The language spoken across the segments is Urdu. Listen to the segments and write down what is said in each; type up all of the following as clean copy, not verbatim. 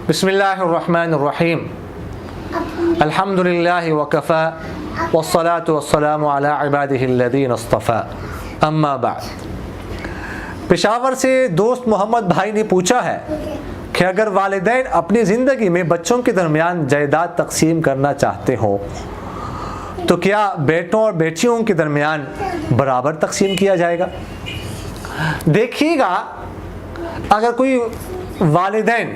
بسم اللہ الرحمن الرحیم الحمد للہ وکفی والصلاة والسلام علی عبادہ الذین اصطفی اما بعد۔ پشاور سے دوست محمد بھائی نے پوچھا ہے کہ اگر والدین اپنی زندگی میں بچوں کے درمیان جائیداد تقسیم کرنا چاہتے ہوں تو کیا بیٹوں اور بیٹیوں کے درمیان برابر تقسیم کیا جائے گا؟ دیکھیے گا، اگر کوئی والدین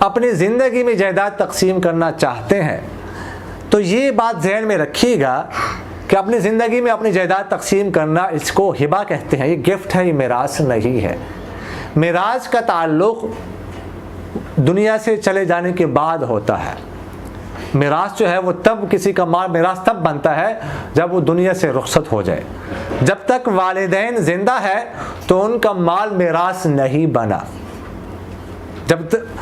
اپنی زندگی میں جائیداد تقسیم کرنا چاہتے ہیں تو یہ بات ذہن میں رکھیے گا کہ اپنی زندگی میں اپنی جائیداد تقسیم کرنا، اس کو ہبہ کہتے ہیں، یہ گفٹ ہے، یہ میراث نہیں ہے۔ میراث کا تعلق دنیا سے چلے جانے کے بعد ہوتا ہے۔ میراث جو ہے وہ تب، کسی کا مال میراث تب بنتا ہے جب وہ دنیا سے رخصت ہو جائے۔ جب تک والدین زندہ ہے تو ان کا مال میراث نہیں بنا،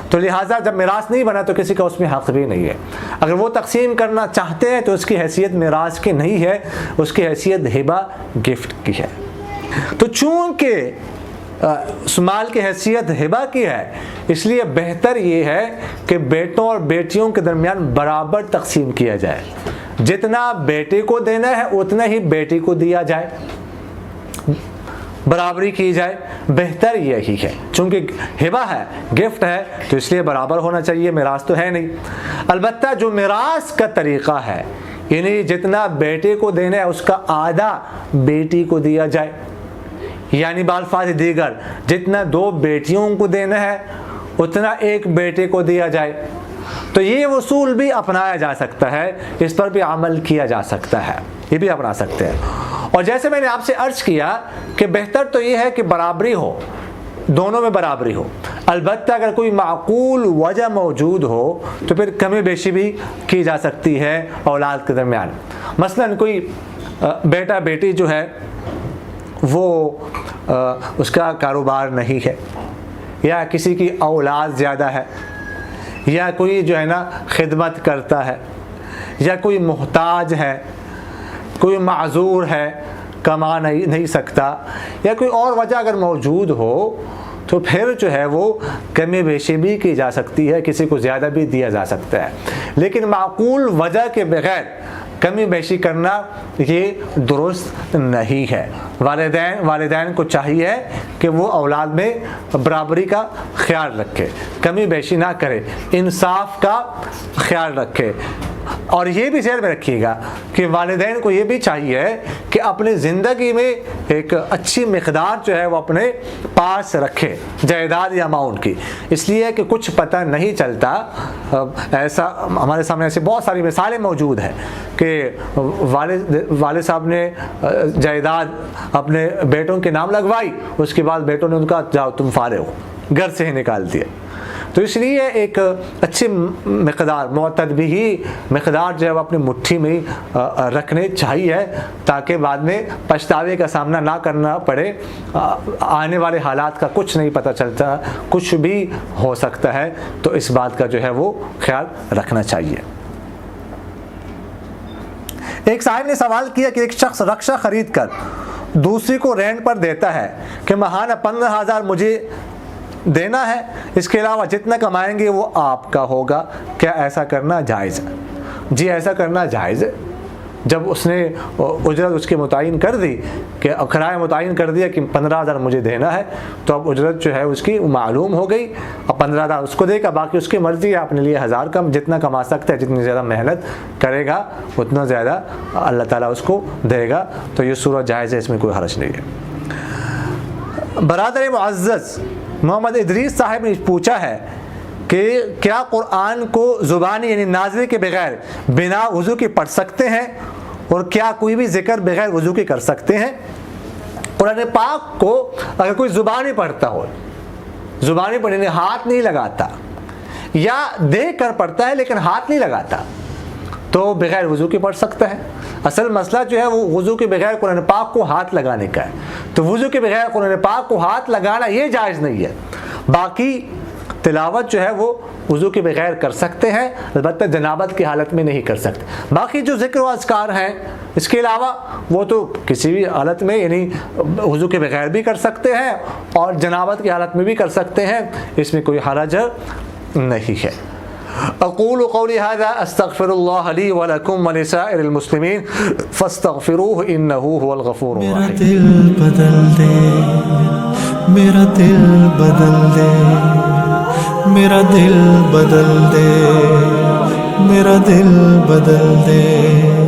تو لہٰذا جب میراث نہیں بنا تو کسی کا اس میں حق بھی نہیں ہے۔ اگر وہ تقسیم کرنا چاہتے ہیں تو اس کی حیثیت میراث کی نہیں ہے، اس کی حیثیت ہبہ، گفٹ کی ہے۔ تو چونکہ مال کی حیثیت ہبہ کی ہے، اس لیے بہتر یہ ہے کہ بیٹوں اور بیٹیوں کے درمیان برابر تقسیم کیا جائے۔ جتنا بیٹے کو دینا ہے اتنا ہی بیٹی کو دیا جائے، برابری کی جائے، بہتر یہی ہے۔ چونکہ ہبہ ہے، گفٹ ہے، تو اس لیے برابر ہونا چاہیے، میراث تو ہے نہیں۔ البتہ جو میراث کا طریقہ ہے، یعنی جتنا بیٹے کو دینا ہے اس کا آدھا بیٹی کو دیا جائے، یعنی بالفاظ دیگر جتنا 2 بیٹیوں کو دینا ہے اتنا ایک بیٹے کو دیا جائے، تو یہ اصول بھی اپنایا جا سکتا ہے، اس پر بھی عمل کیا جا سکتا ہے، یہ بھی اپنا سکتے ہیں۔ اور جیسے میں نے آپ سے عرض کیا کہ بہتر تو یہ ہے کہ برابری ہو، دونوں میں برابری ہو۔ البتہ اگر کوئی معقول وجہ موجود ہو تو پھر کمی بیشی بھی کی جا سکتی ہے اولاد کے درمیان۔ مثلا کوئی بیٹا بیٹی جو ہے وہ اس کا کاروبار نہیں ہے، یا کسی کی اولاد زیادہ ہے، یا کوئی جو ہے نا خدمت کرتا ہے، یا کوئی محتاج ہے، کوئی معذور ہے، کما نہیں سکتا، یا کوئی اور وجہ اگر موجود ہو تو پھر جو ہے وہ کمی بیشی بھی کی جا سکتی ہے، کسی کو زیادہ بھی دیا جا سکتا ہے۔ لیکن معقول وجہ کے بغیر کمی بیشی کرنا یہ درست نہیں ہے۔ والدین کو چاہیے کہ وہ اولاد میں برابری کا خیال رکھے، کمی بیشی نہ کرے، انصاف کا خیال رکھے۔ اور یہ بھی ذہن میں رکھیے گا کہ والدین کو یہ بھی چاہیے کہ اپنی زندگی میں ایک اچھی مقدار جو ہے وہ اپنے پاس رکھے، جائیداد یا اماؤنٹ کی، اس لیے کہ کچھ پتہ نہیں چلتا۔ ایسا ہمارے سامنے ایسی بہت ساری مثالیں موجود ہیں کہ والد صاحب نے جائیداد اپنے بیٹوں کے نام لگوائی، اس کے بعد بیٹوں نے ان کا جاؤ تم فارغ ہو، گھر سے ہی نکال دیا۔ تو اس لیے ایک اچھی مقدار، معتدلی مقدار جو ہے وہ اپنی مٹھی میں رکھنے چاہیے، تاکہ بعد میں پچھتاوے کا سامنا نہ کرنا پڑے۔ آنے والے حالات کا کچھ نہیں پتہ چلتا، کچھ بھی ہو سکتا ہے، تو اس بات کا جو ہے وہ خیال رکھنا چاہیے۔ ایک صاحب نے سوال کیا کہ ایک شخص رکشہ خرید کر دوسری کو رینٹ پر دیتا ہے کہ ماہانہ 15,000 مجھے دینا ہے، اس کے علاوہ جتنا کمائیں گے وہ آپ کا ہوگا، کیا ایسا کرنا جائز ہے؟ جی ایسا کرنا جائز ہے۔ جب اس نے اجرت اس کی متعین کر دی، کہ کرایہ متعین کر دیا کہ 15,000 مجھے دینا ہے، تو اب اجرت جو ہے اس کی معلوم ہو گئی، اب 15,000 اس کو دے گا، باقی اس کی مرضی ہے، اپنے لیے 1000 کم، جتنا کما سکتا ہے، جتنی زیادہ محنت کرے گا اتنا زیادہ اللہ تعالیٰ اس کو دے گا، تو یہ صورت جائز ہے، اس میں کوئی حرج نہیں ہے۔ برادر معزز محمد ادریس صاحب نے پوچھا ہے کہ کیا قرآن کو زبانی یعنی ناظر کے بغیر بنا وضو کے پڑھ سکتے ہیں، اور کیا کوئی بھی ذکر بغیر وضو کے کر سکتے ہیں؟ قرآن پاک کو اگر کوئی زبانی پڑھتا ہو، زبانی پڑھنے ہاتھ نہیں لگاتا، یا دیکھ کر پڑھتا ہے لیکن ہاتھ نہیں لگاتا، تو بغیر وضو کے پڑھ سکتا ہے۔ اصل مسئلہ جو ہے وہ وضو کے بغیر قرآن پاک کو ہاتھ لگانے کا ہے، تو وضو کے بغیر قرآن پاک کو ہاتھ لگانا یہ جائز نہیں ہے۔ باقی تلاوت جو ہے وہ وضو کے بغیر کر سکتے ہیں، البتہ جنابت کی حالت میں نہیں کر سکتے۔ باقی جو ذکر و اذکار ہیں اس کے علاوہ وہ تو کسی بھی حالت میں یعنی وضو کے بغیر بھی کر سکتے ہیں اور جنابت کی حالت میں بھی کر سکتے ہیں، اس میں کوئی حرج نہیں ہے۔ اقول قولی ھذا استغفر اللہ لی ولکم ولسائر المسلمین فاستغفروہ انہ هو الغفور الرحیم۔ دل بدل دے، میرا دل بدل دے، میرا دل بدل دے، میرا دل بدل دے۔